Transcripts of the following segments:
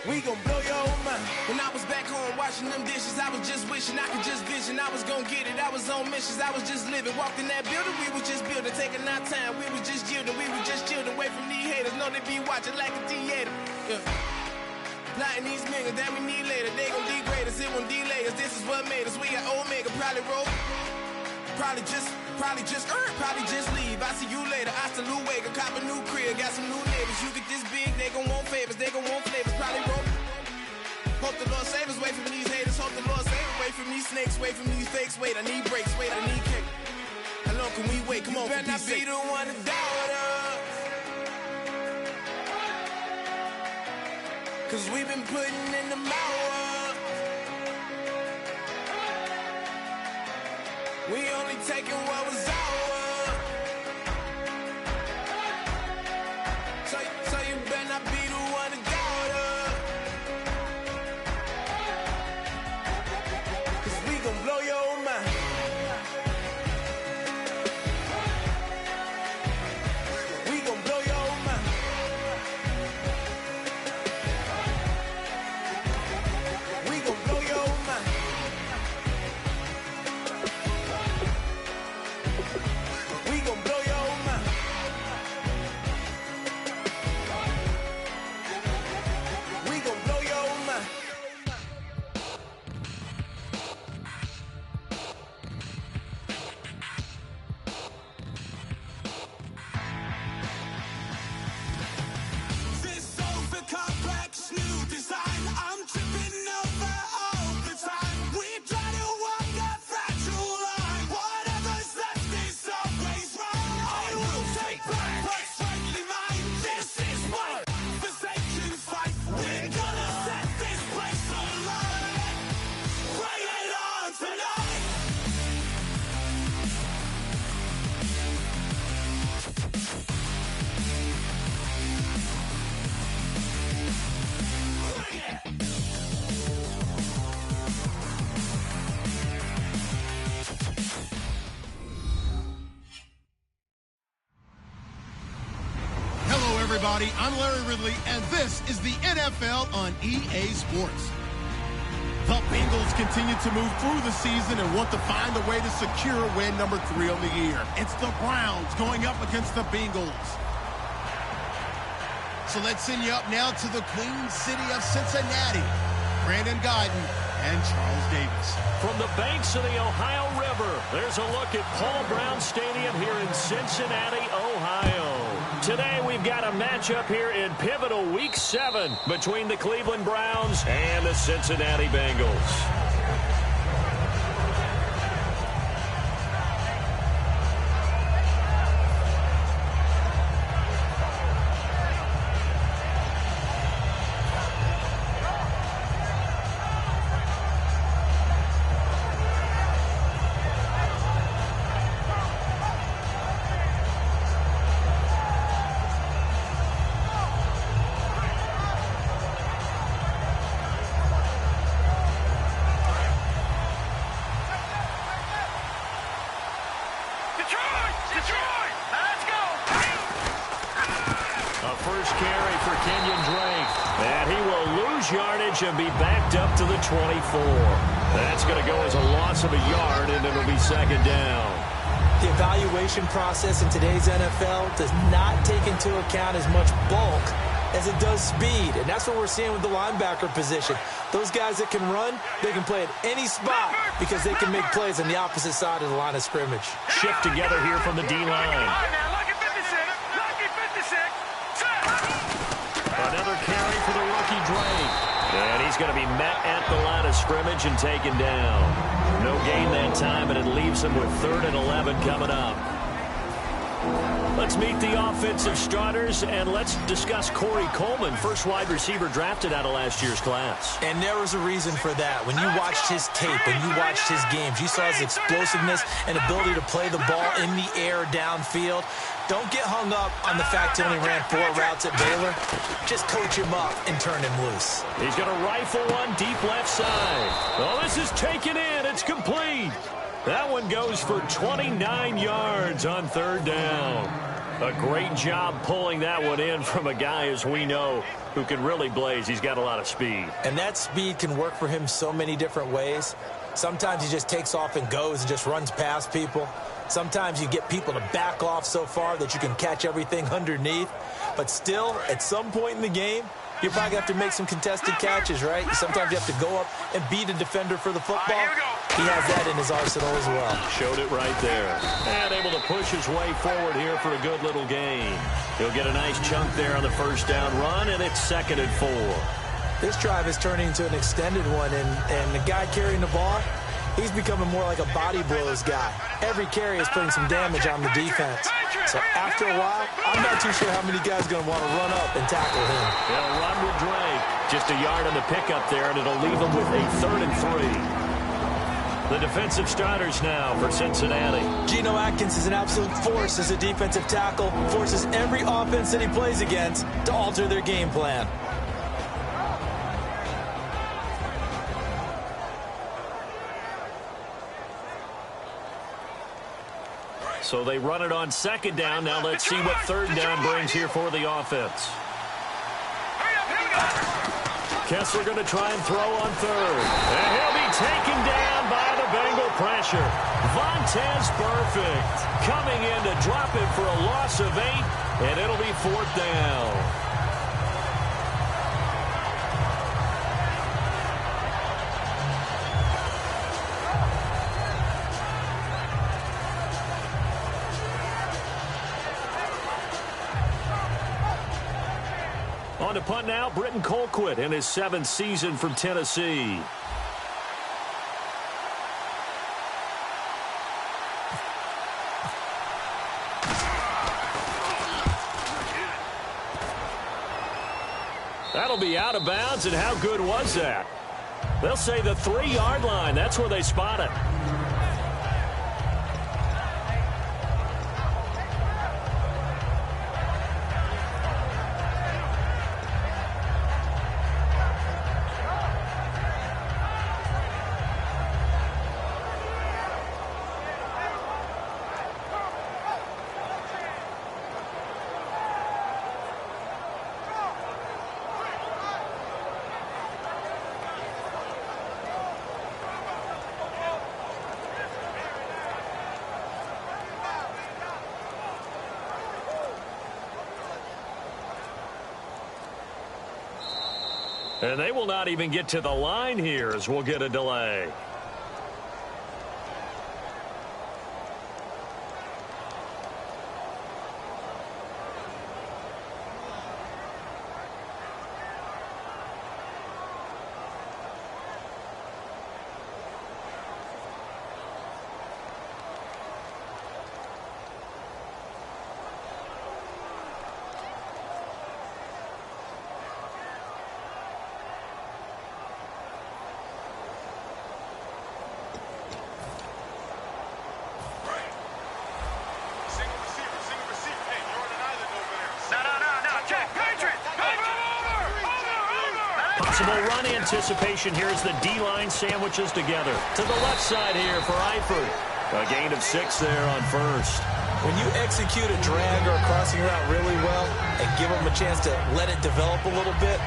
We gon' blow your mind. When I was back home washing them dishes, I was just wishing I could just vision. I was gon' get it, I was on missions, I was just living. Walked in that building, we was just building, taking our time. We was just yielding, we was just chilling away from these haters. Know they be watching like a theater. Yeah. Plotting these niggas that we need later. They gon' degrade us, it won't delay us. This is what made us. We got Omega, probably roll. Probably just leave. I see you later. I salute Wake. Cop a new crib. Got some new neighbors. You get this big, they gon' want favors. They gon' want flavors. Probably roll. Hope the Lord save us. Wait from these haters. Hope the Lord save us. Wait from these snakes. Wait from these fakes. Wait, I need breaks. Wait, I need cake. How long can we wait? Come on, better not be the one to doubt us. Cause we've been putting in the hours. We only taking what was ours. So you better not be the one to doubt us. Cause we gon' blow your mind. We gon' blow your mind. We gon' blow your mind. We gon' blow your mind. We gon' blow your mind. This over complex new design, I'm tripping over all the time. We try to walk that fragile line. Whatever's left is always right. I will take back what's rightly mine. This is my forsaken fight. We're gonna set this place alight. Bring it on tonight. Bring it. Hello, everybody. I'm Larry Ridley, and this is the NFL on EA Sports. The Bengals continue to move through the season and want to find a way to secure win number 3 on the year. It's the Browns going up against the Bengals. So let's send you up now to the Queen City of Cincinnati. Brandon Guyton and Charles Davis. From the banks of the Ohio River, there's a look at Paul Brown Stadium here in Cincinnati, Ohio. Today we've got a matchup here in pivotal Week 7 between the Cleveland Browns and the Cincinnati Bengals. And be backed up to the 24. That's going to go as a loss of a yard, and it'll be second down. The evaluation process in today's NFL does not take into account as much bulk as it does speed, and that's what we're seeing with the linebacker position. Those guys that can run, they can play at any spot because they can make plays on the opposite side of the line of scrimmage. Shift together here from the D-line. Another carry for the rookie Drake. And he's going to be met at the line of scrimmage and taken down. No gain that time, and it leaves him with 3rd and 11 coming up. Let's meet the offensive starters, and let's discuss Corey Coleman, first wide receiver drafted out of last year's class. And there was a reason for that. When you watched his tape, when you watched his games, you saw his explosiveness and ability to play the ball in the air downfield. Don't get hung up on the fact he only ran 4 routes at Baylor. Just coach him up and turn him loose. He's going to rifle one deep left side. Oh, this is taken in. It's complete. That one goes for 29 yards on 3rd down. A great job pulling that one in from a guy, as we know, who can really blaze. He's got a lot of speed. And that speed can work for him so many different ways. Sometimes he just takes off and goes and just runs past people. Sometimes you get people to back off so far that you can catch everything underneath. But still, at some point in the game, you probably have to make some contested catches, right? Sometimes you have to go up and beat a defender for the football. He has that in his arsenal as well. Showed it right there. And able to push his way forward here for a good little gain. He'll get a nice chunk there on the first down run, and it's 2nd and 4. This drive is turning into an extended one, and the guy carrying the ball, he's becoming more like a body blows guy. Every carry is putting some damage on the defense. So after a while, I'm not too sure how many guys are going to want to run up and tackle him. They'll run with Drake. Just a yard on the pickup there, and it'll leave them with a 3rd and 3. The defensive starters now for Cincinnati. Geno Atkins is an absolute force as a defensive tackle, forces every offense that he plays against to alter their game plan. So they run it on 2nd down. Now let's see what 3rd down brings here for the offense. Kessler going to try and throw on 3rd. And he'll be taken down by the Bengal pressure. Vontaze Burfict coming in to drop it for a loss of 8, and it'll be 4th down. On to punt now, Britton Colquitt in his 7th season from Tennessee. That'll be out of bounds, and how good was that? They'll say the 3-yard line. That's where they spot it. And they will not even get to the line here as we'll get a delay. Possible run anticipation here as the D-line sandwiches together. To the left side here for Eifert. A gain of 6 there on 1st. When you execute a drag or a crossing route really well and give them a chance to let it develop a little bit,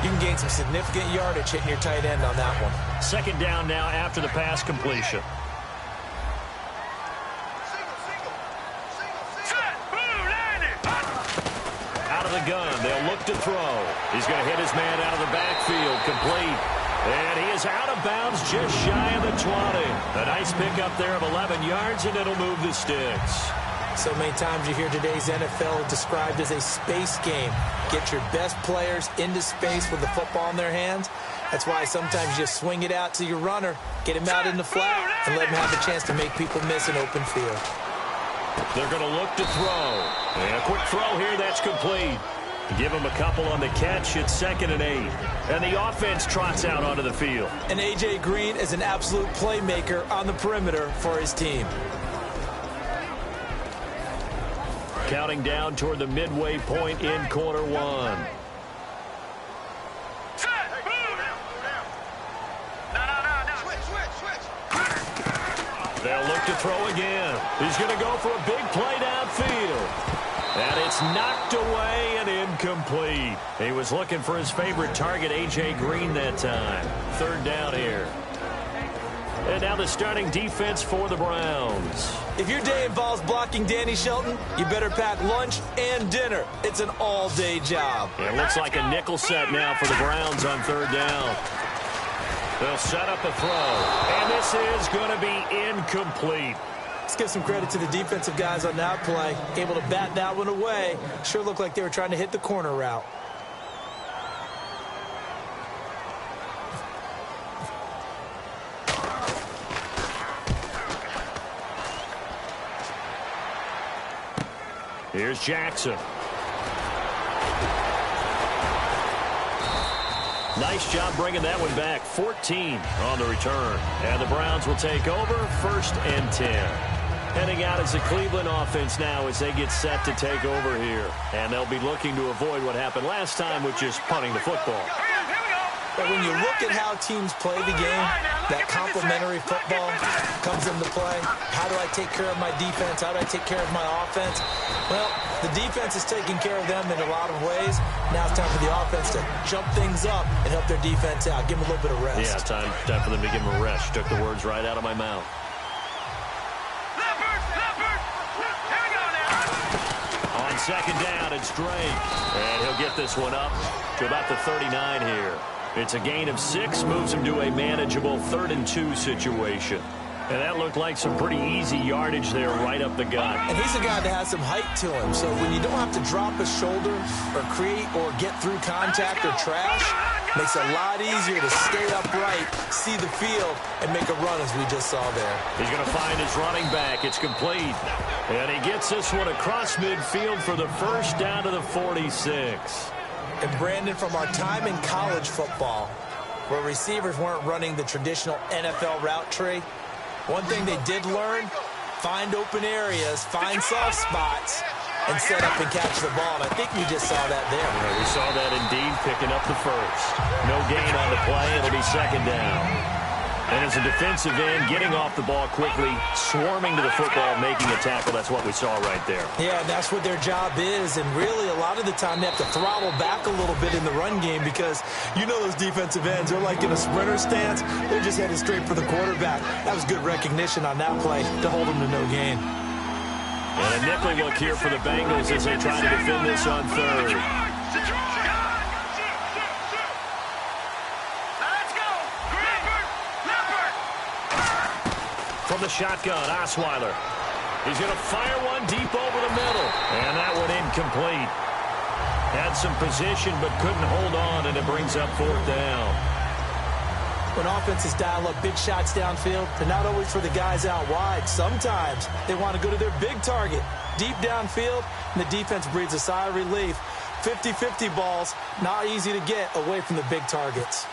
you can gain some significant yardage hitting your tight end on that one. 2nd down now after the pass completion. The gun. They'll look to throw. He's going to hit his man out of the backfield. Complete. And he is out of bounds just shy of the 20. A nice pickup there of 11 yards, and it'll move the sticks. So many times you hear today's NFL described as a space game. Get your best players into space with the football in their hands. That's why sometimes you just swing it out to your runner, get him out in the flat, and let him have a chance to make people miss an open field. They're going to look to throw. And a quick throw here, that's complete. Give him a couple on the catch. It's 2nd and 8. And the offense trots out onto the field. And A.J. Green is an absolute playmaker on the perimeter for his team. Counting down toward the midway point in quarter 1. They'll look to throw again. He's going to go for a big play downfield. it's knocked away and incomplete. He was looking for his favorite target, A.J. Green, that time. Third down here. And now the starting defense for the Browns. If your day involves blocking Danny Shelton, you better pack lunch and dinner. It's an all-day job. It looks like a nickel set now for the Browns on third down. They'll set up a throw, and this is going to be incomplete. Let's give some credit to the defensive guys on that play. Able to bat that one away. Sure looked like they were trying to hit the corner route. Here's Jackson. Nice job bringing that one back. 14 on the return. And the Browns will take over, 1st and 10. Heading out as the Cleveland offense now as they get set to take over here. And they'll be looking to avoid what happened last time, which is punting the football. But when you look at how teams play the game, that complementary football comes into play. How do I take care of my defense? How do I take care of my offense? Well, the defense is taking care of them in a lot of ways. Now it's time for the offense to jump things up and help their defense out. Give them a little bit of rest. Yeah, time for them to give them a rest. Took the words right out of my mouth. On second down, it's Drake. And he'll get this one up to about the 39 here. It's a gain of 6, moves him to a manageable 3rd and 2 situation. And that looked like some pretty easy yardage there right up the gut. And he's a guy that has some height to him. So when you don't have to drop a shoulder or create or get through contact or trash, makes it a lot easier to stay upright, see the field, and make a run as we just saw there. He's going to find his running back. It's complete. And he gets this one across midfield for the first down to the 46. And Brandon, from our time in college football, where receivers weren't running the traditional NFL route tree, one thing they did learn, find open areas, find soft spots, and set up and catch the ball. And I think we just saw that there. Yeah, we saw that indeed, picking up the first. No gain on the play. It'll be second down. And as a defensive end, getting off the ball quickly, swarming to the football, making a tackle, that's what we saw right there. Yeah, that's what their job is. And really, a lot of the time, they have to throttle back a little bit in the run game because you know those defensive ends, they're like in a sprinter stance. They're just headed straight for the quarterback. That was good recognition on that play to hold them to no gain. And a nickel look here for the Bengals as they try to defend this on third. From the shotgun, Osweiler. He's going to fire one deep over the middle. And that one incomplete. Had some position but couldn't hold on, and it brings up 4th down. When offenses dial up big shots downfield, they're not always for the guys out wide. Sometimes they want to go to their big target, deep downfield, and the defense breathes a sigh of relief. 50-50 balls, not easy to get away from the big targets.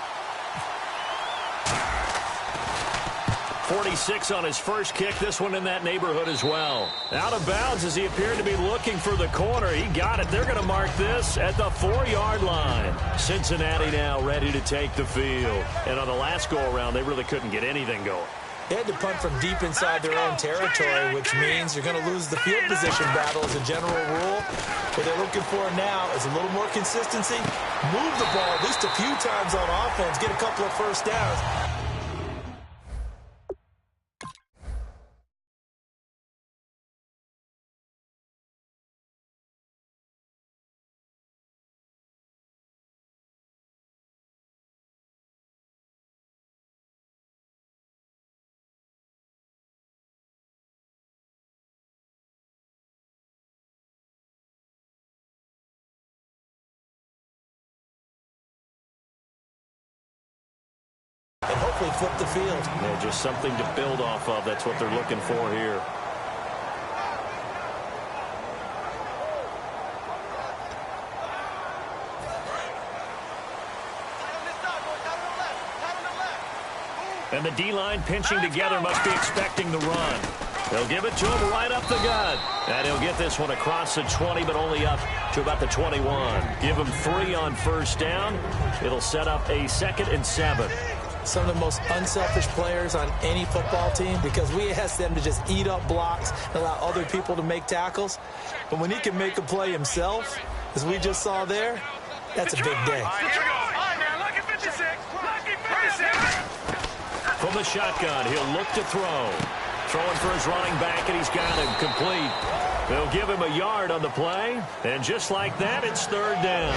46 on his first kick. This one in that neighborhood as well. Out of bounds as he appeared to be looking for the corner. He got it. They're going to mark this at the 4-yard line. Cincinnati now ready to take the field. And on the last go-around, they really couldn't get anything going. They had to punt from deep inside their own territory, which means you're going to lose the field position battle as a general rule. What they're looking for now is a little more consistency. Move the ball at least a few times on offense. Get a couple of first downs. And hopefully flip the field. Yeah, just something to build off of. That's what they're looking for here. And the D-line pinching together must be expecting the run. They'll give it to him right up the gut. And he'll get this one across the 20, but only up to about the 21. Give him 3 on first down. It'll set up a 2nd and 7. some of the most unselfish players on any football team because we ask them to just eat up blocks and allow other people to make tackles. But when he can make a play himself, as we just saw there, that's a big day. From the shotgun, he'll look to throw. Throwing for his running back, and he's got him complete. They'll give him a yard on the play, and just like that, it's third down.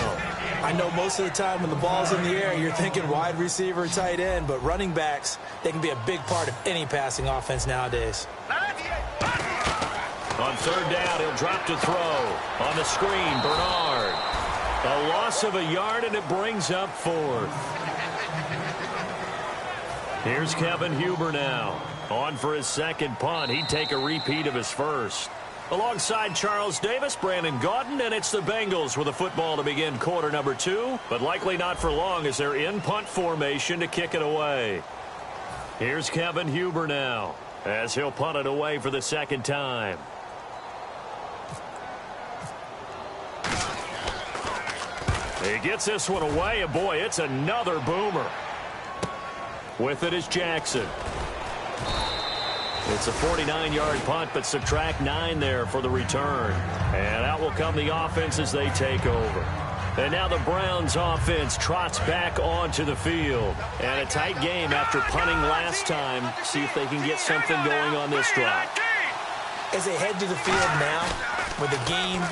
I know most of the time when the ball's in the air, you're thinking wide receiver, tight end, but running backs, they can be a big part of any passing offense nowadays. On third down, he'll drop to throw. On the screen, Bernard. A loss of a yard, and it brings up fourth. Here's Kevin Huber now. On for his second punt. He'd take a repeat of his first. Alongside Charles Davis, Brandon Gaudin, and it's the Bengals with a football to begin quarter number 2, but likely not for long as they're in punt formation to kick it away. Here's Kevin Huber now as he'll punt it away for the second time. He gets this one away, and boy, it's another boomer. With it is Jackson. It's a 49-yard punt, but subtract 9 there for the return. And out will come the offense as they take over. And now the Browns offense trots back onto the field. And a tight game after punting last time. See if they can get something going on this drive. As they head to the field now, with the game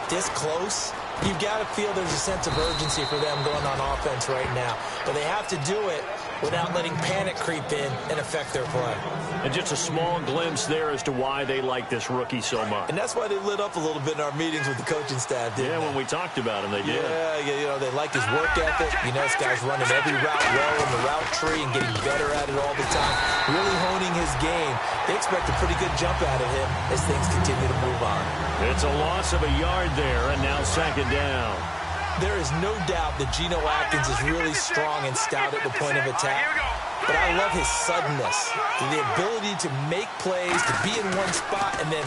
this close, you've got to feel there's a sense of urgency for them going on offense right now. But they have to do it without letting panic creep in and affect their play. And just a small glimpse there as to why they like this rookie so much. And that's why they lit up a little bit in our meetings with the coaching staff, didn't they? When we talked about him, they did. Yeah, you know, they like his work ethic. You know, this guy's running every route well in the route tree and getting better at it all the time. Really honing his game. They expect a pretty good jump out of him as things continue to move on. It's a loss of a yard there, and now second down. There is no doubt that Geno Atkins is really strong and stout at the point of attack. But I love his suddenness, the ability to make plays, to be in one spot, and then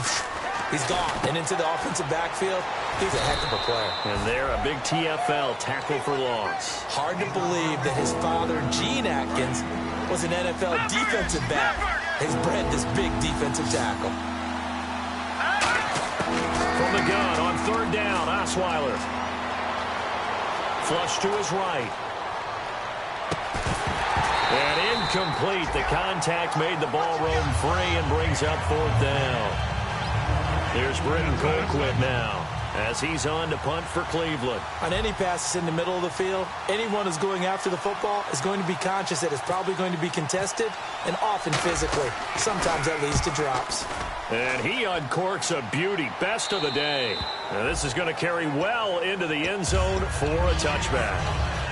he's gone. And into the offensive backfield, he's a heck of a player. And there, a big TFL tackle for loss. Hard to believe that his father, Gene Atkins, was an NFL defensive back. He's bred this big defensive tackle. From the gun on third down, Osweiler. Flush to his right. And incomplete. The contact made the ball roam free and brings up fourth down. Here's Britton Colquitt now as he's on to punt for Cleveland. On any passes in the middle of the field, anyone who's going after the football is going to be conscious that it's probably going to be contested and often physically. Sometimes that leads to drops. And he uncorks a beauty. Best of the day. Now this is going to carry well into the end zone for a touchback.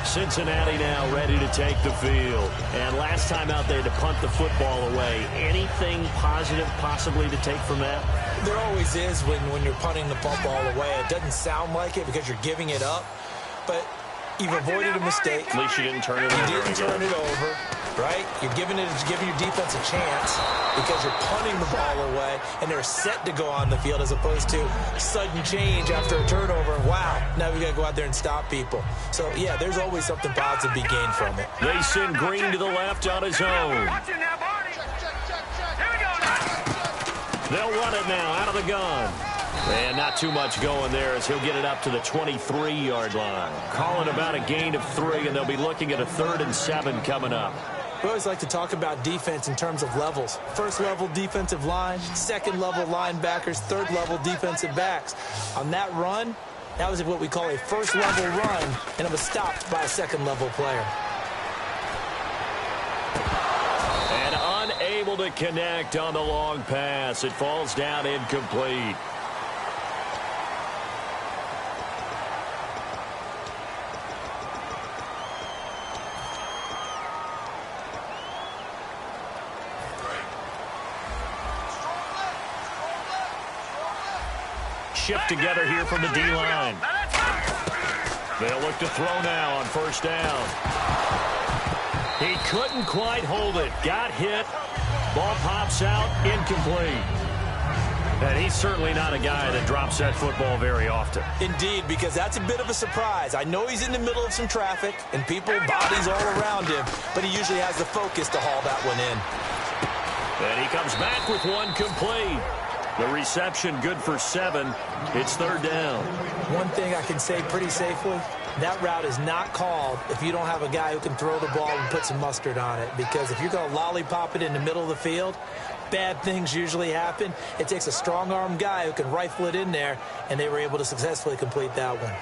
Cincinnati now ready to take the field. And last time out there to punt the football away. Anything positive possibly to take from that? There always is when you're punting the football away. It doesn't sound like it because you're giving it up. But you've avoided a mistake. At least you didn't turn it over. You didn't turn it over, right? You're giving your defense a chance because you're punting the ball away, and they're set to go on the field as opposed to sudden change after a turnover. Wow, now we got to go out there and stop people. So, yeah, there's always something positive to be gained from it. They send Green to the left on his own. They'll run it now out of the gun. And not too much going there as he'll get it up to the 23-yard line. Calling about a gain of 3, and they'll be looking at a 3rd and 7 coming up. We always like to talk about defense in terms of levels. First level defensive line, second level linebackers, third level defensive backs. On that run, that was what we call a first level run, and it was stopped by a second level player. And unable to connect on the long pass. It falls down incomplete. Shift together here from the D-line. They'll look to throw now on first down. He couldn't quite hold it. Got hit. Ball pops out. Incomplete. And he's certainly not a guy that drops that football very often. Indeed, because that's a bit of a surprise. I know he's in the middle of some traffic and people, bodies all around him, but he usually has the focus to haul that one in. And he comes back with one complete. The reception good for 7. It's third down. One thing I can say pretty safely, that route is not called if you don't have a guy who can throw the ball and put some mustard on it. Because if you're going to lollipop it in the middle of the field, bad things usually happen. It takes a strong-arm guy who can rifle it in there, and they were able to successfully complete that one.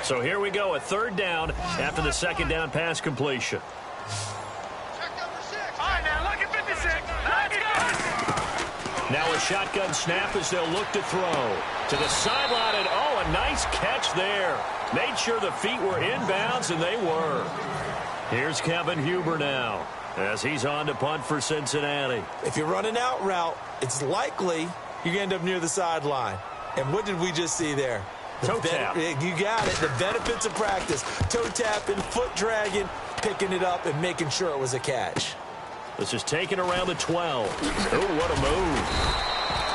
So here we go, a third down after the second down pass completion. Now a shotgun snap as they'll look to throw. To the sideline, and oh, a nice catch there. Made sure the feet were inbounds, and they were. Here's Kevin Huber now as he's on to punt for Cincinnati. If you run an out route, it's likely you're going to end up near the sideline. And what did we just see there? Toe tap. You got it. The benefits of practice. Toe tapping, foot dragging, picking it up, and making sure it was a catch. This is taken around the 12. Oh, what a move.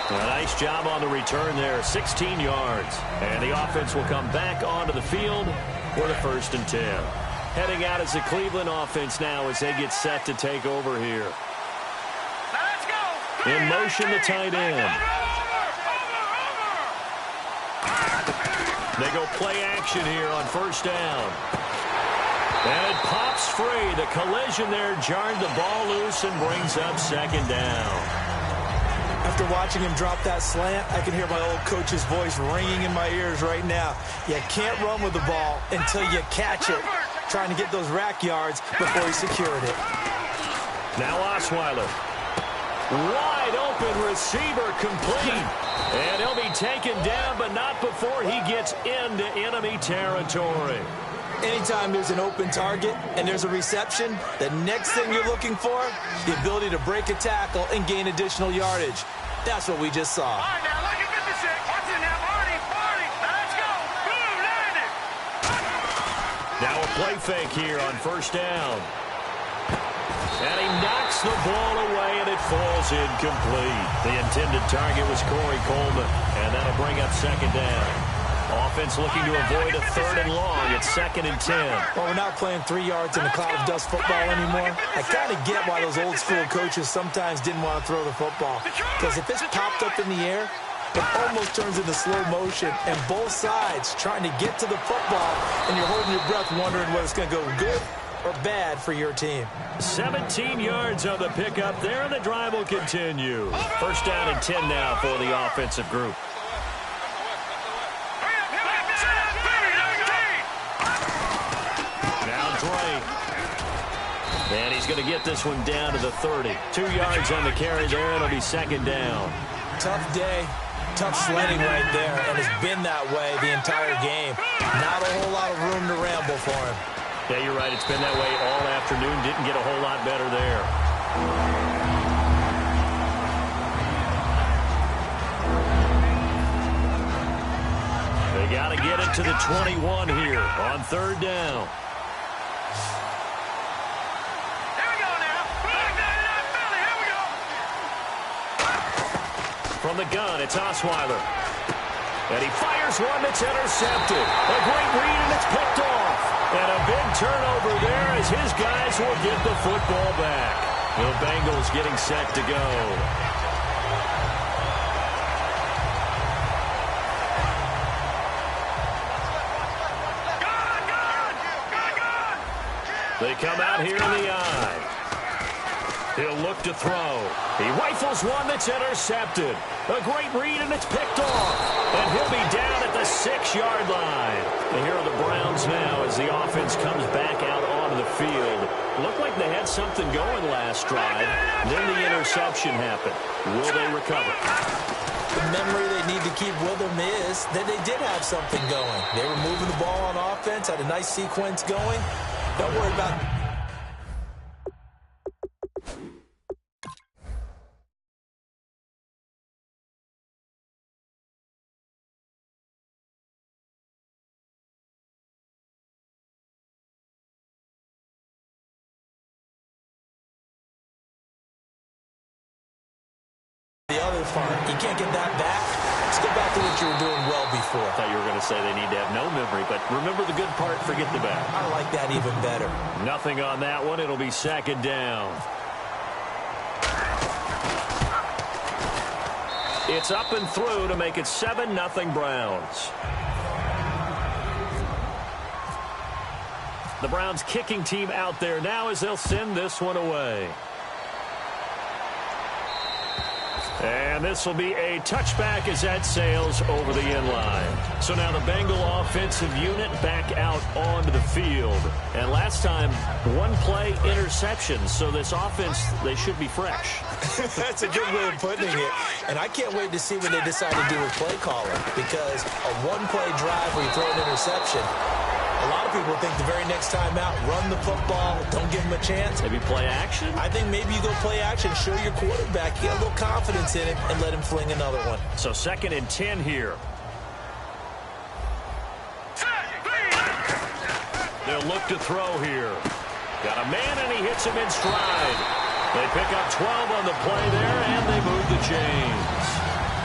A nice job on the return there, 16 yards. And the offense will come back onto the field for the 1st and 10. Heading out as the Cleveland offense now as they get set to take over here. Let's go. In motion, the tight end. They go play action here on 1st down. And it pops free. The collision there jarred the ball loose and brings up 2nd down. After watching him drop that slant, I can hear my old coach's voice ringing in my ears right now. You can't run with the ball until you catch it. Trying to get those rack yards before he secured it. Now Osweiler. Wide open receiver complete. And he'll be taken down, but not before he gets into enemy territory. Anytime there's an open target and there's a reception, the next thing you're looking for, the ability to break a tackle and gain additional yardage. That's what we just saw. All right, now look at 56. Watch it now, Barney. Let's go. Boom, landed. Now a play fake here on 1st down. And he knocks the ball away, and it falls incomplete. The intended target was Corey Coleman, and that'll bring up 2nd down. Offense looking to avoid a 3rd and long. It's 2nd and 10. Well, we're not playing 3 yards in a cloud of dust football anymore. I kind of get why those old school coaches sometimes didn't want to throw the football. Because if it's popped up in the air, it almost turns into slow motion. And both sides trying to get to the football, and you're holding your breath wondering whether it's going to go good or bad for your team. 17 yards on the pickup there, and the drive will continue. 1st down and 10 now for the offensive group. And he's going to get this one down to the 30. 2 yards on the carry there. It'll be 2nd down. Tough day. Tough sledding right there. And it's been that way the entire game. Not a whole lot of room to ramble for him. Yeah, you're right. It's been that way all afternoon. Didn't get a whole lot better there. They got to get it to the 21 here on 3rd down. From the gun, it's Osweiler. And he fires one that's intercepted. A great read, and it's picked off. And a big turnover there as his guys will get the football back. The Bengals getting set to go. They come out here in the eye. He'll look to throw. He rifles one that's intercepted. A great read, and it's picked off. And he'll be down at the 6-yard line. And here are the Browns now as the offense comes back out onto the field. Looked like they had something going last drive. Then the interception happened. Will they recover? The memory they need to keep with them is that they did have something going. They were moving the ball on offense, had a nice sequence going. Don't worry about it. fun. You can't get that back. Let's go back to what you were doing well before. I thought you were going to say they need to have no memory, but remember the good part, forget the bad. I like that even better. Nothing on that one. It'll be second down. It's up and through to make it 7-0 Browns. The Browns kicking team out there now as they'll send this one away. And this will be a touchback as that sails over the end line. So now the Bengal offensive unit back out onto the field. And last time, one play interception. So this offense, they should be fresh. That's a good way of putting it. And I can't wait to see what they decide to do with play calling. Because a one-play drive where you throw an interception, a lot of people think the very next time out, run the football, don't give him a chance. Maybe play action? I think maybe you go play action, show your quarterback, get a little confidence in him, and let him fling another one. So 2nd and 10 here. They'll look to throw here. Got a man, and he hits him in stride. They pick up 12 on the play there, and they move the chains.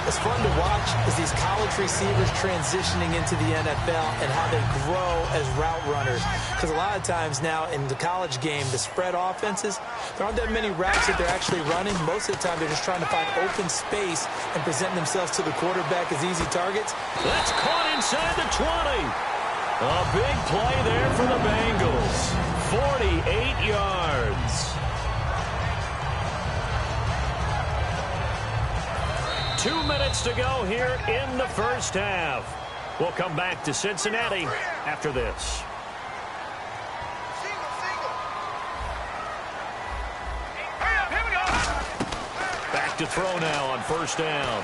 It's fun to watch as these college receivers transitioning into the NFL and how they grow as route runners. Because a lot of times now in the college game, the spread offenses, there aren't that many routes that they're actually running. Most of the time, they're just trying to find open space and present themselves to the quarterback as easy targets. That's caught inside the 20. A big play there for the Bengals. 48 yards. 2 minutes to go here in the first half. We'll come back to Cincinnati after this. Back to throw now on first down.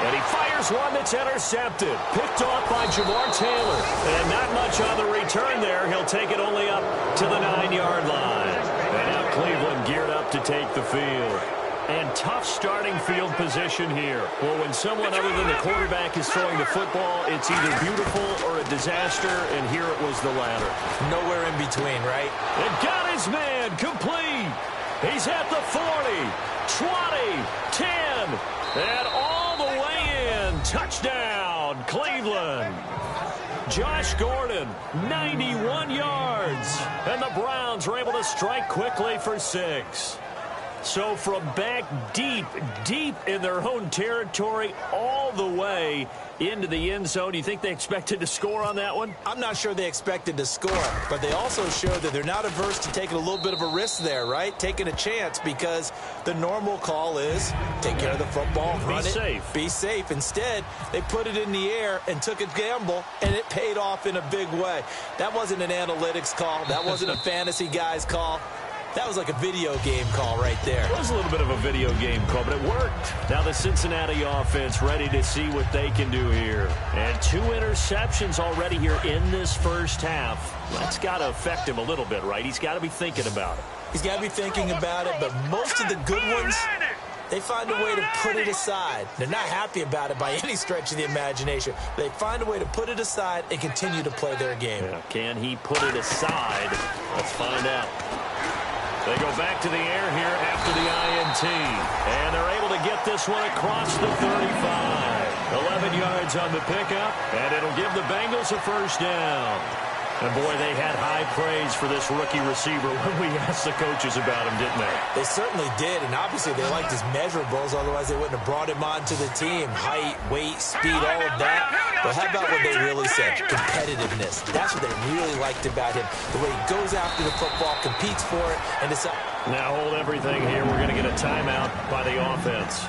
And he fires one that's intercepted. Picked off by Jamar Taylor. And not much on the return there. He'll take it only up to the 9-yard line. And now Cleveland geared up to take the field. And tough starting field position here. Well, when someone other than the quarterback is throwing the football, it's either beautiful or a disaster, and here it was the latter. Nowhere in between, right? And got his man complete. He's at the 40, 20, 10, and all the way in. Touchdown, Cleveland. Josh Gordon, 91 yards. And the Browns were able to strike quickly for 6. So from back deep in their own territory all the way into the end zone, do you think they expected to score on that one? I'm not sure they expected to score, but they also showed that they're not averse to taking a little bit of a risk there, right? Taking a chance, because the normal call is take care of the football, run it, be safe. Instead, they put it in the air and took a gamble, and it paid off in a big way. That wasn't an analytics call. That wasn't a fantasy guy's call. That was like a video game call right there. It was a little bit of a video game call, but it worked. Now the Cincinnati offense ready to see what they can do here. And 2 interceptions already here in this first half. That's got to affect him a little bit, right? He's got to be thinking about it. He's got to be thinking about it, but most of the good ones, they find a way to put it aside. They're not happy about it by any stretch of the imagination. They find a way to put it aside and continue to play their game. Yeah, can he put it aside? Let's find out. They go back to the air here after the INT. And they're able to get this one across the 35. 11 yards on the pickup, and it'll give the Bengals a first down. And, boy, they had high praise for this rookie receiver when we asked the coaches about him, didn't they? They certainly did, and obviously they liked his measurables. Otherwise, they wouldn't have brought him onto the team. Height, weight, speed, all of that. But how about what they really said? Competitiveness. That's what they really liked about him. The way he goes after the football, competes for it, and it's... Now hold everything here. We're going to get a timeout by the offense.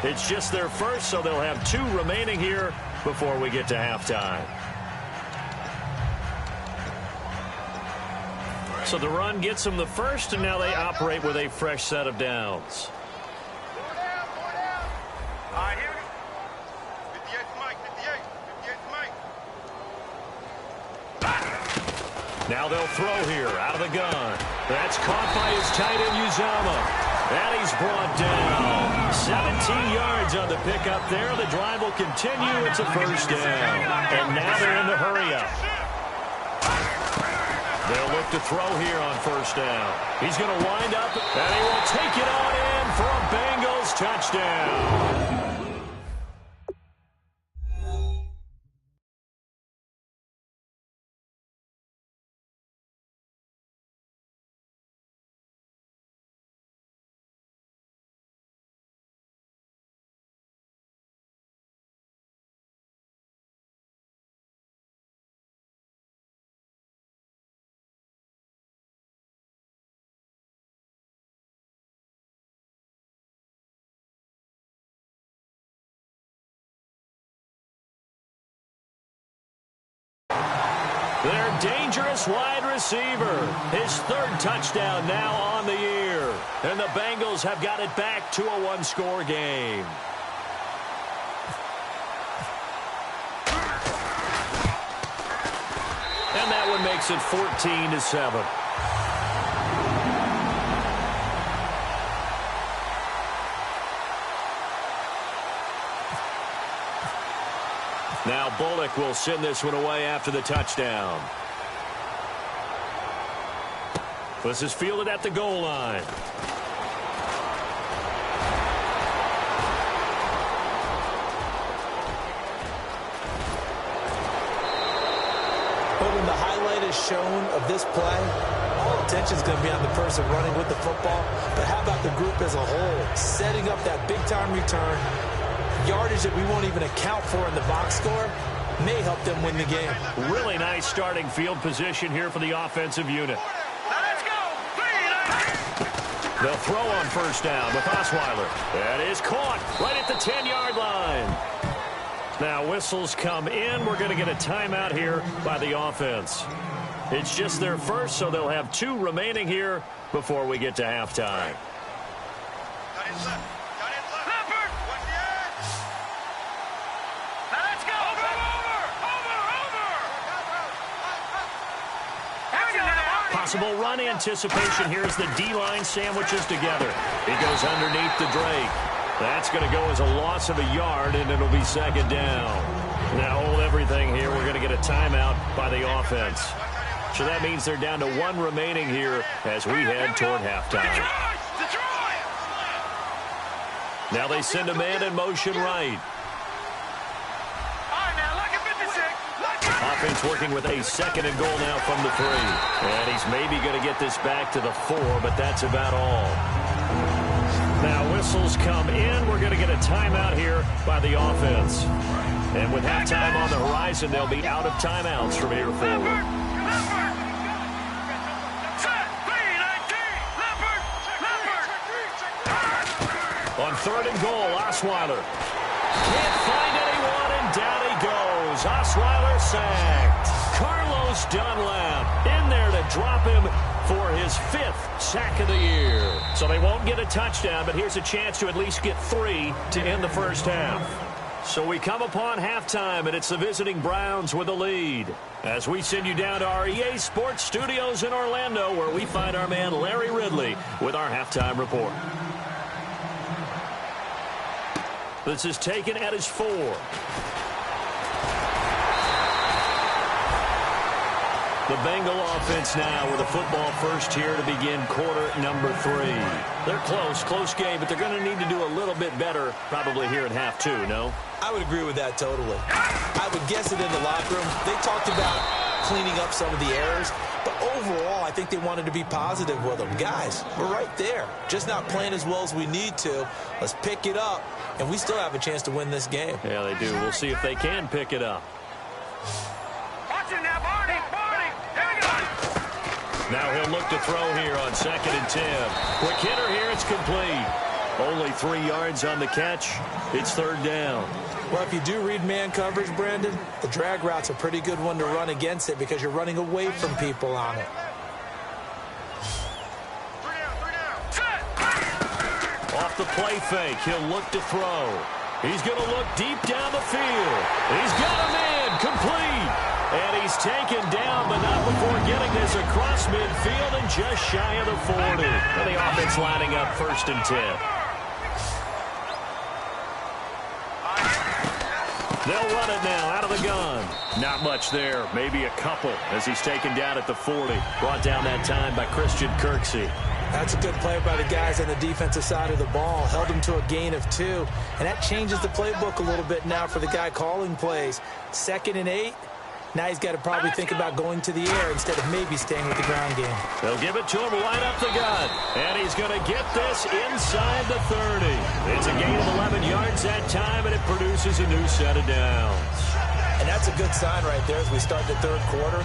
It's just their first, so they'll have 2 remaining here before we get to halftime. So the run gets them the first, and now they operate with a fresh set of downs. All right, here we go. 58's Mike, 58's Mike. Now they'll throw here out of the gun. That's caught by his tight end, Uzama. And he's brought down. 17 yards on the pickup there. The drive will continue. It's a first down. And now they're in the hurry up. They'll look to throw here on first down. He's going to wind up, and he will take it on in for a Bengals Bengals touchdown. Their dangerous wide receiver. His third touchdown now on the year. And the Bengals have got it back to a one-score game. And that one makes it 14-7. Now Bullock will send this one away after the touchdown. This is fielded at the goal line. But when the highlight is shown of this play, all attention is going to be on the person running with the football. But how about the group as a whole, setting up that big-time return, yardage that we won't even account for in the box score, may help them win the game. Really nice starting field position here for the offensive unit. Let's go! They'll throw on first down with Osweiler. That is caught right at the 10-yard line. Now whistles come in. We're going to get a timeout here by the offense. It's just their first, so they'll have 2 remaining here before we get to halftime. Got it left. Got it left. Leopard! What's the edge? Now let's go! Over! Here we go now! Possible run anticipation here as the D-line sandwiches together. He goes underneath the Drake. That's going to go as a loss of a yard, and it'll be second down. Now hold everything here. We're going to get a timeout by the offense. So that means they're down to 1 remaining here as we head toward halftime. Now they send a man in motion right. Offense working with a second and goal now from the 3. And he's maybe going to get this back to the 4, but that's about all. Now whistles come in. We're going to get a timeout here by the offense. And with halftime on the horizon, they'll be out of timeouts from here forward. On third and goal, Osweiler. Can't find anyone, and down he goes. Osweiler sacked. Carlos Dunlap in there to drop him for his 5th sack of the year. So they won't get a touchdown, but here's a chance to at least get 3 to end the first half. So we come upon halftime, and it's the visiting Browns with a lead. As we send you down to our EA Sports Studios in Orlando, where we find our man Larry Ridley with our halftime report. This is taken at his 4. The Bengal offense now with a football first here to begin quarter number 3. They're close game, but they're going to need to do a little bit better probably here in half 2, no? I would agree with that totally. I would guess it in the locker room. They talked about cleaning up some of the errors, but overall, I think they wanted to be positive with them. Guys, we're right there. Just not playing as well as we need to. Let's pick it up, and we still have a chance to win this game. Yeah, they do. We'll see if they can pick it up. Watch it now, Barney! Here we go! Now he'll look to throw here on 2nd and 10. Quick hitter here, it's complete. Only 3 yards on the catch. It's third down. Well, if you do read man coverage, Brandon, the drag route's a pretty good one to run against it because you're running away from people on it. 3 down. Off the play fake, he'll look to throw. He's going to look deep down the field. He's got a man, complete. And he's taken down, but not before getting this across midfield and just shy of the 40. And the offense lining up 1st and 10. They'll run it now out of the gun. Not much there, maybe a couple as he's taken down at the 40. Brought down that time by Christian Kirksey. That's a good play by the guys on the defensive side of the ball. Held them to a gain of 2. And that changes the playbook a little bit now for the guy calling plays. 2nd and 8. Now he's got to probably think about going to the air instead of maybe staying with the ground game. They'll give it to him right up the gut. And he's going to get this inside the 30. It's a gain of 11 yards that time, and it produces a new set of downs. And that's a good sign right there as we start the third quarter.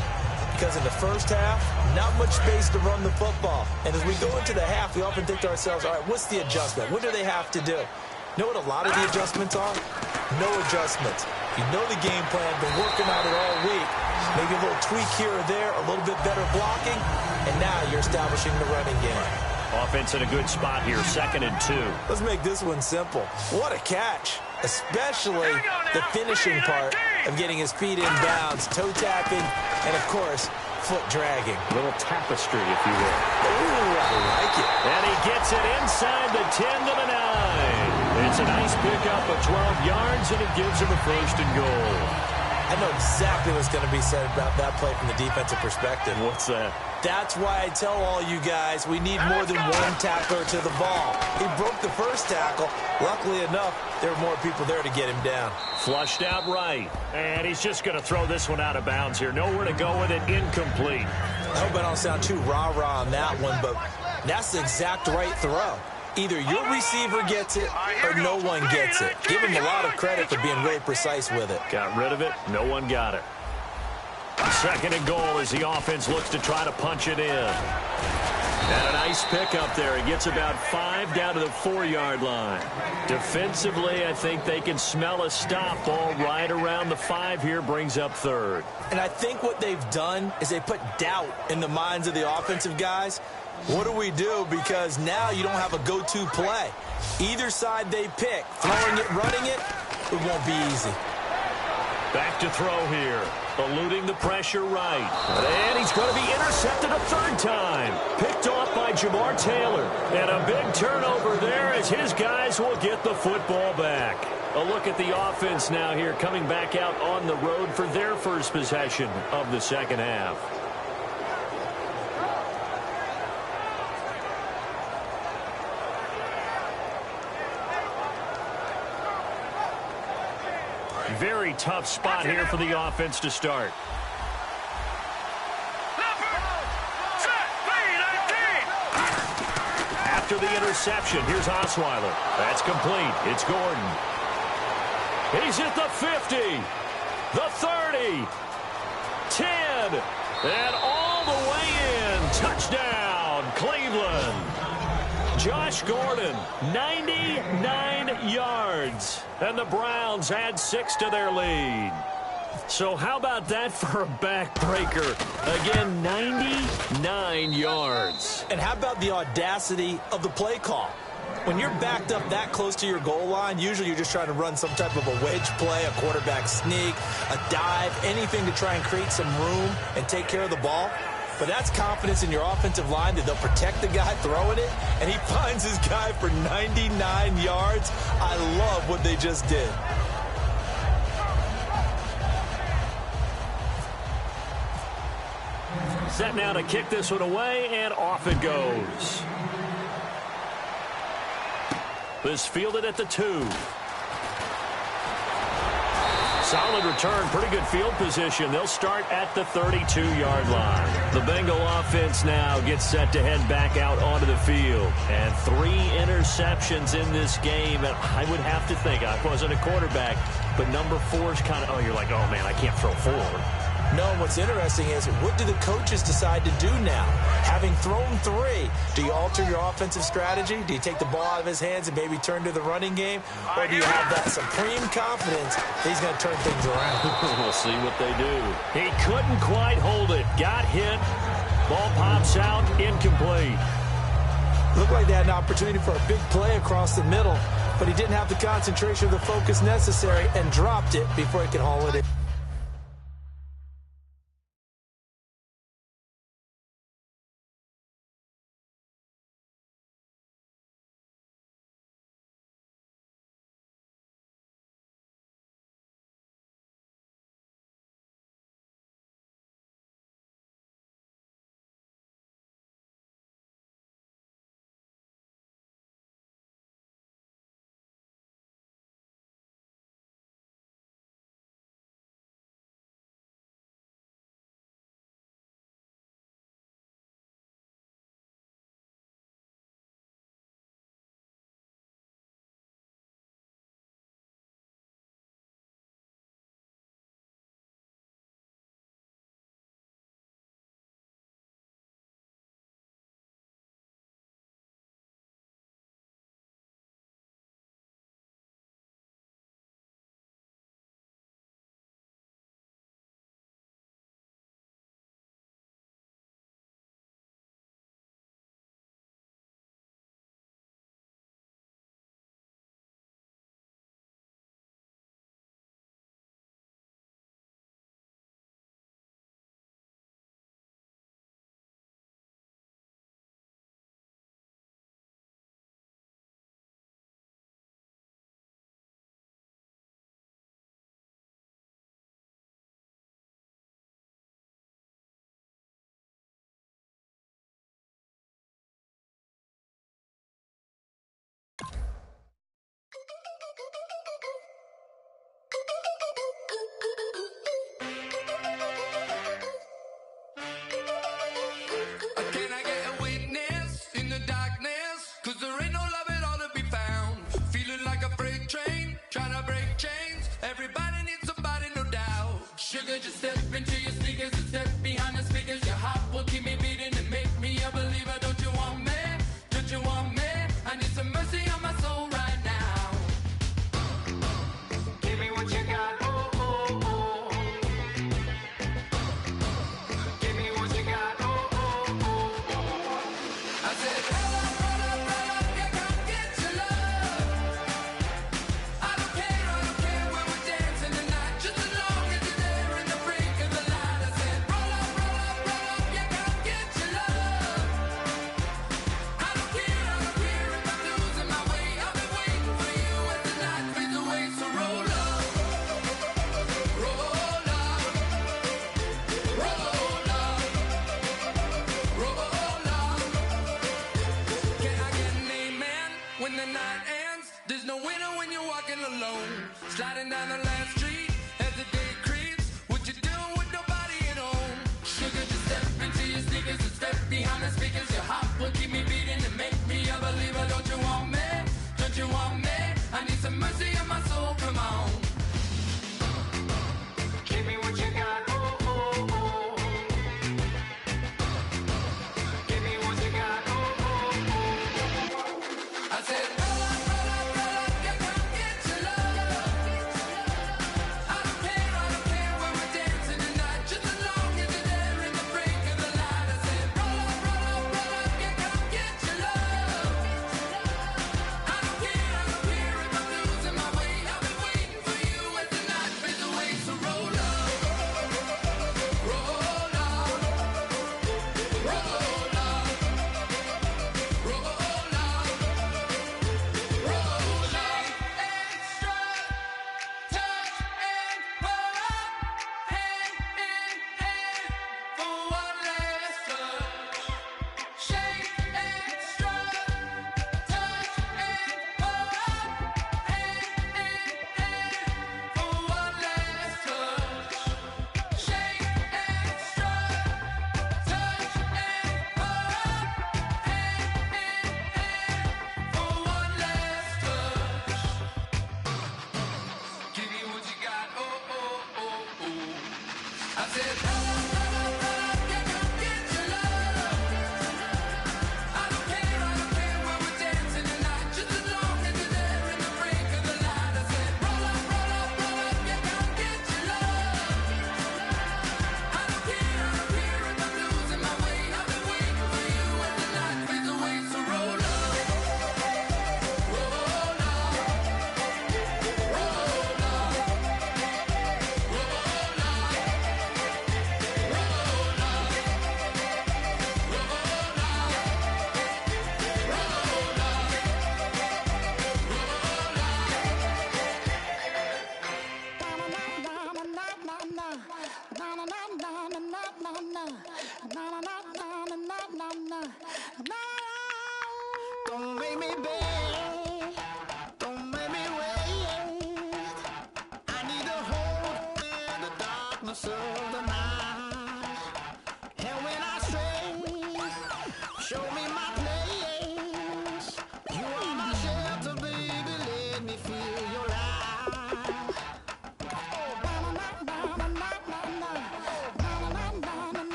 Because in the first half, not much space to run the football. And as we go into the half, we often think to ourselves, all right, what's the adjustment? What do they have to do? You know what a lot of the adjustments are? No adjustments. You know the game plan, been working on it all week. Maybe a little tweak here or there, a little bit better blocking, and now you're establishing the running game. Offense in a good spot here, 2nd and 2. Let's make this one simple. What a catch, especially the finishing part of getting his feet in bounds, toe tapping, and, of course, foot dragging. Little tapestry, if you will. Ooh, I like it. And he gets it inside the 10 to the 9. It's a nice pickup of 12 yards, and it gives him a 1st and goal. I know exactly what's going to be said about that play from the defensive perspective. What's that? That's why I tell all you guys we need more than one tackler to the ball. He broke the first tackle. Luckily enough, there were more people there to get him down. Flushed out right. And he's just going to throw this one out of bounds here. Nowhere to go with it. Incomplete. I hope I don't sound too rah-rah on that one, but that's the exact right throw. Either your receiver gets it or no one gets it. Give him a lot of credit for being really precise with it. Got rid of it. No one got it. 2nd and goal as the offense looks to try to punch it in. And a nice pickup there. He gets about 5 down to the 4-yard line. Defensively, I think they can smell a stop. Ball right around the 5 here, brings up 3rd. And I think what they've done is they put doubt in the minds of the offensive guys. What do we do? Because now you don't have a go-to play. Either side they pick, throwing it, running it, it won't be easy. Back to throw here. Eluding the pressure right. And he's going to be intercepted a 3rd time. Picked off by Jamar Taylor. And a big turnover there as his guys will get the football back. A look at the offense now here coming back out on the road for their first possession of the 2nd half. Very tough spot here for the offense to start. After the interception, here's Osweiler. That's complete. It's Gordon. He's at the 50, the 30, 10, and all the way in. Touchdown, Cleveland. Josh Gordon, 99 yards. And the Browns add 6 to their lead. So how about that for a backbreaker? Again, 99 yards. And how about the audacity of the play call? When you're backed up that close to your goal line, usually you're just trying to run some type of a wedge play, a quarterback sneak, a dive, anything to try and create some room and take care of the ball. But that's confidence in your offensive line that they'll protect the guy throwing it, and he finds his guy for 99 yards. I love what they just did. Set now to kick this one away, and off it goes. This fielded at the 2. Solid return, pretty good field position. They'll start at the 32-yard line. The Bengal offense now gets set to head back out onto the field. And 3 interceptions in this game. And I would have to think, I wasn't a quarterback, but number 4 is kind of, oh, you're like, oh, man, I can't throw 4. No, what's interesting is what do the coaches decide to do now? Having thrown 3, do you alter your offensive strategy? Do you take the ball out of his hands and maybe turn to the running game? Or do you have that supreme confidence that he's going to turn things around? We'll see what they do. He couldn't quite hold it. Got hit. Ball pops out. Incomplete. Looked like they had an opportunity for a big play across the middle, but he didn't have the concentration or the focus necessary and dropped it before he could haul it in.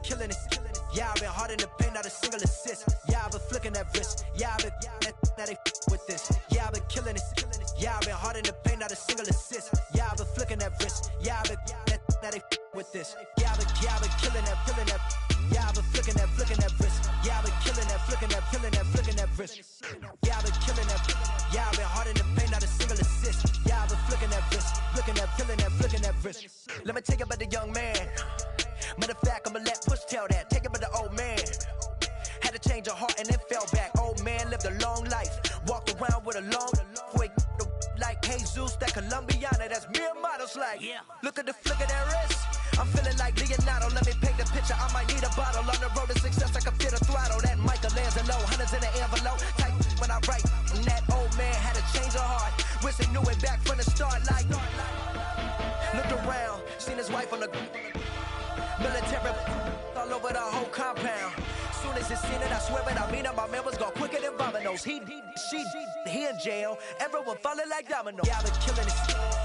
killing it. Yeah, I've been hard in the paint, not a single assist. Yeah, I've been flicking that wrist. Yeah, I've been that they with this. Yeah, I've been killing it. Yeah, I've been hard in the paint, not a single assist. Yeah, I've been flicking that wrist. Yeah, I've been that they with this. Yeah, I've been killing that. Yeah, I've been flicking that wrist. Yeah, I've been killing that, flicking that wrist. Yeah, I've been killing that. Yeah, I've been hard in the paint, not a single assist. Yeah, I've been flicking that wrist, flicking that wrist. Let me tell you about the young man. Matter of fact, I'ma let Push tell that. Take it about the old man. Had to change her heart and then fell back. Old man lived a long life. Walked around with a long way. Like Jesus, that Colombiana, that's mere models like. Yeah. Look at the flick of that wrist. I'm feeling like Leonardo. Let me paint the picture. I might need a bottle. On the road to success, I can fit a throttle. That Michelangelo, hundreds in the envelope. Type when I write. And that old man had to change her heart. Wish he knew it back from the start. Like, looked around, seen his wife on the military all over the whole compound. Soon as he seen it, I swear it, I mean it. My man was gone quicker than Domino's. He in jail. Everyone falling like dominoes. Yeah, I've been killing it.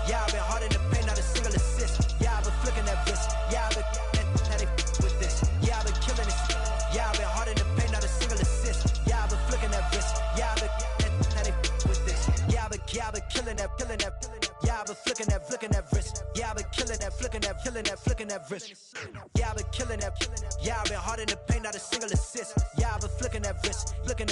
Yeah, I've been hard in the paint, not a single assist. Yeah, I've been flicking that wrist. Yeah, I've been with this. Yeah, I've been killing it. Yeah, I've been hard in the paint, not a single assist. Yeah, I've been flicking that wrist. Yeah, I've been with this. Yeah, I've been killing that. Yeah, I've been flicking that wrist. Yeah, I've been killing that, flicking that wrist. Yeah, I've been killing that. Yeah, I've been hard in the paint, not a single assist. Yeah, I've been flicking that wrist, flicking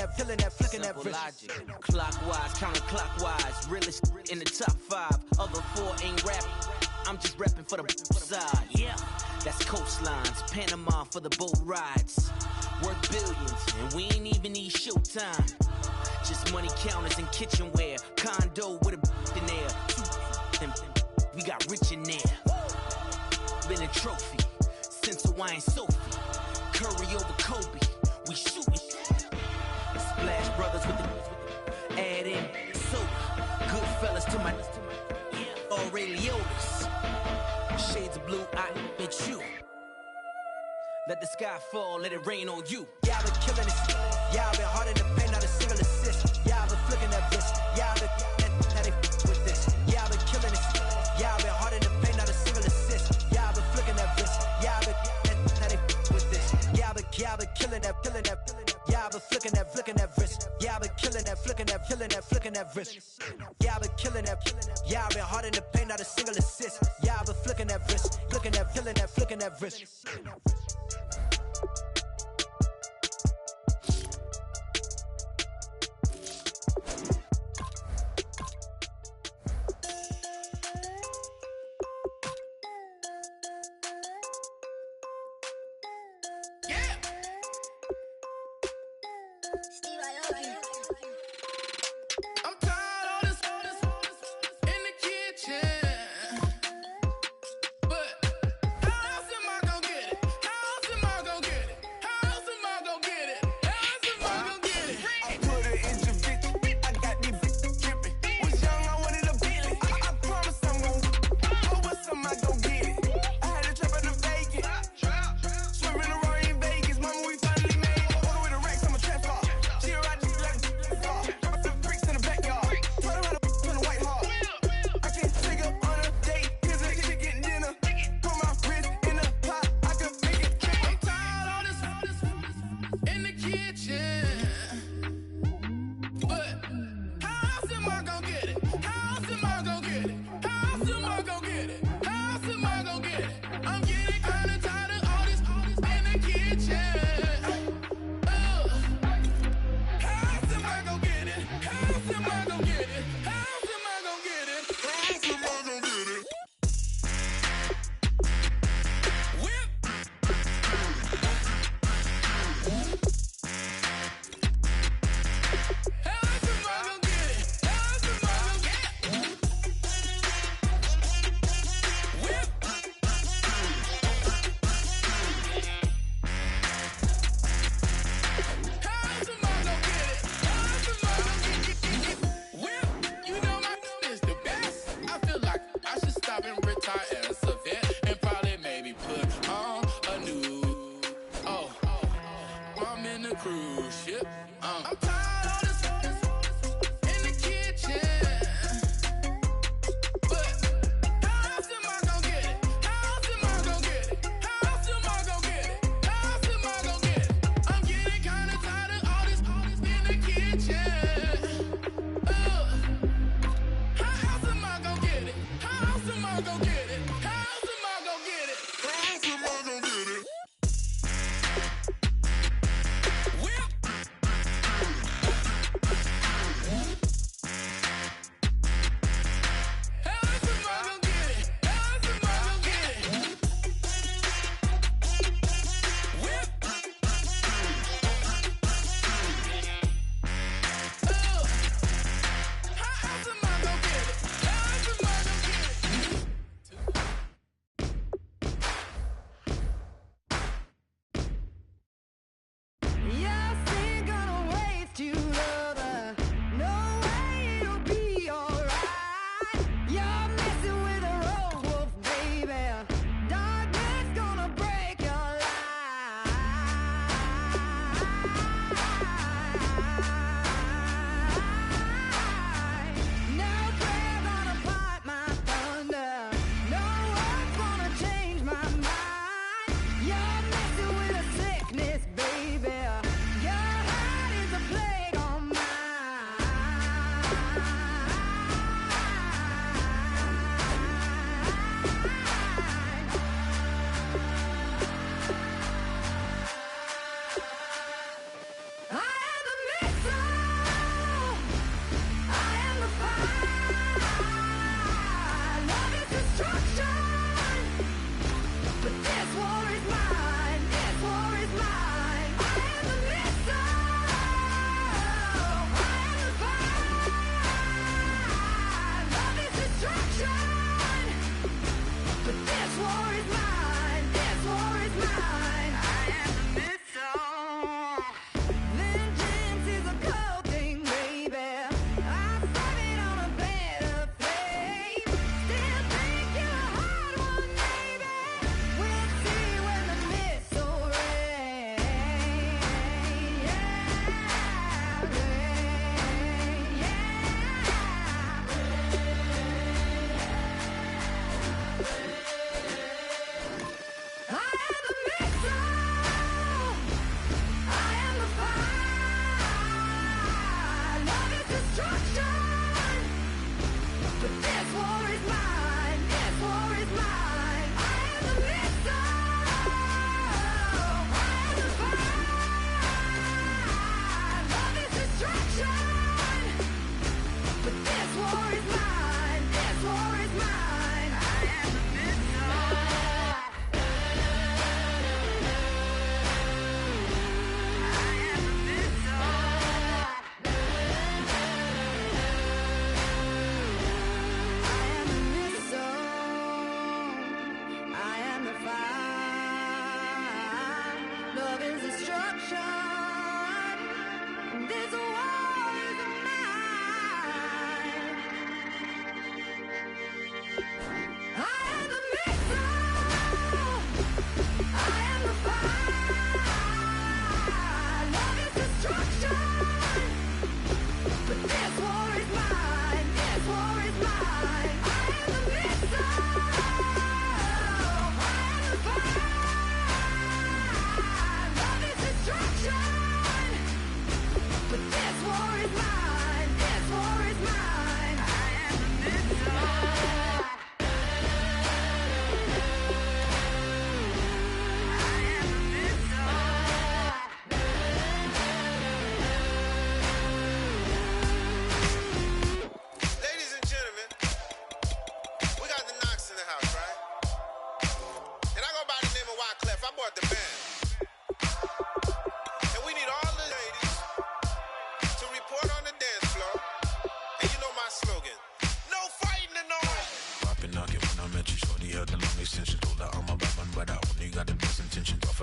that wrist. Logic, clockwise, counterclockwise, realest in the top 5. Other 4 ain't rapping. I'm just repping for the side. Yeah, that's coastlines, Panama for the boat rides. Worth billions, and we ain't even need showtime. Just money counters and kitchenware. Condo with a in there. We got rich in there. Been a trophy since Hawaiian Sophie. Curry over Kobe. We shooting. Splash Brothers with the add in soda. Good fellas to my Aureliotis. Shades of blue, I admit you. Let the sky fall, let it rain on you. Yeah, I've been killing it. Yeah, I've been hard in the paint, not a single assist. Yeah, I've been flicking that wrist. Yeah, I've been with this. Yeah, I've been killing it. Yeah, I've been hard in the paint, not a single assist. Yeah, I've been flicking that wrist. Yeah, I've been with this. Yeah, I've been killing that. Yeah, I've been flicking that wrist. Yeah, I've been killing that, flicking that wrist. Yeah, I've been killing that. Yeah, I've been hard in the paint, not a single assist. Yeah, I've been flicking that wrist, flicking that wrist.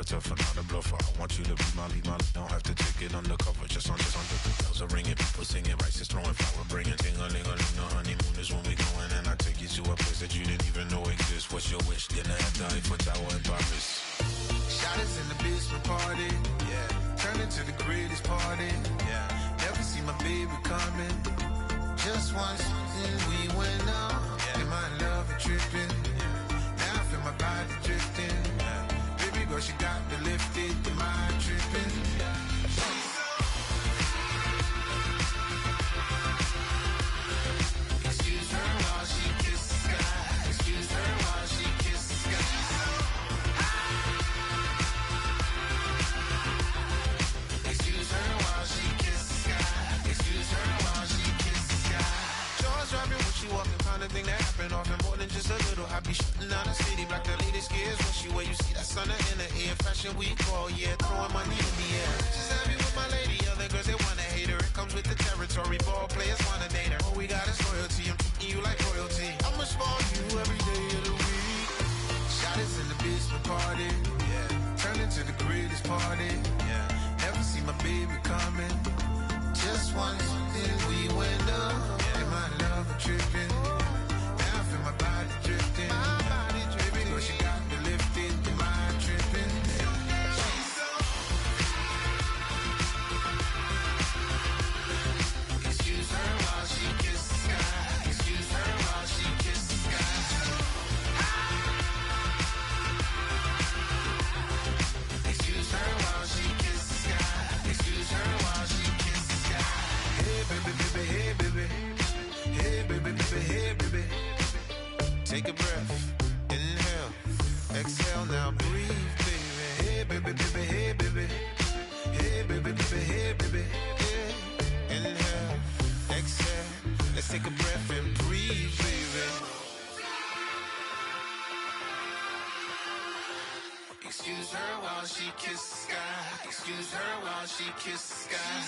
tougher, not a bluffer. I want you to be my don't have to take it undercover. Just under bells are ringing, people singing, rice is throwing, flower bringing, ting-a-ling-a-ling. The honeymoon is when we going, and I take you to a place that you didn't even know exists. What's your wish? Dinner at the Eiffel Tower in Paris. Shot us in the basement party, yeah. Turn into the greatest party, yeah. Never see my baby coming. Just once, and we went up. Yeah. In my love and tripping, yeah. Now I feel my body drifting, yeah. Baby girl, she got me lifted. In my tripping, yeah. Excuse her while she kisses the sky. Excuse her while she kisses the sky. Excuse her while she kisses the sky. Excuse her while she kisses the sky. Jaws dropping when she walking, kind of thing that happen often more than just a little. I be shutting down the city, black the latest gears when she wear. You see that sun in the air, fashion week all year, throwing money in the air. She's happy with my lady, other girls they wanna hate her. It comes with the territory, ball players wanna date her. All we got is loyalty, I'm treating you like royalty. I'ma spoil you every day of the week. Shot us in the basement party, yeah. Turn into the greatest party, yeah. Never see my baby coming. Just once, then we went up. Yeah. And my love was tripping. Now I feel my body drifting. My body drifting. Baby girl, she got me lifted. Am I tripping? Excuse her while she kisses the sky. Excuse her while she kisses the sky. Excuse her while she kisses the sky. Excuse her while she kisses the sky. Hey baby, baby, hey baby. Hey baby, baby, hey baby. Take a breath, inhale, exhale, now breathe, baby. Hey baby, baby, hey baby. Hey baby, baby, hey baby. Yeah. Inhale, exhale, let's take a breath and breathe, baby. Excuse her while she kisses the sky. Excuse her while she kisses the sky.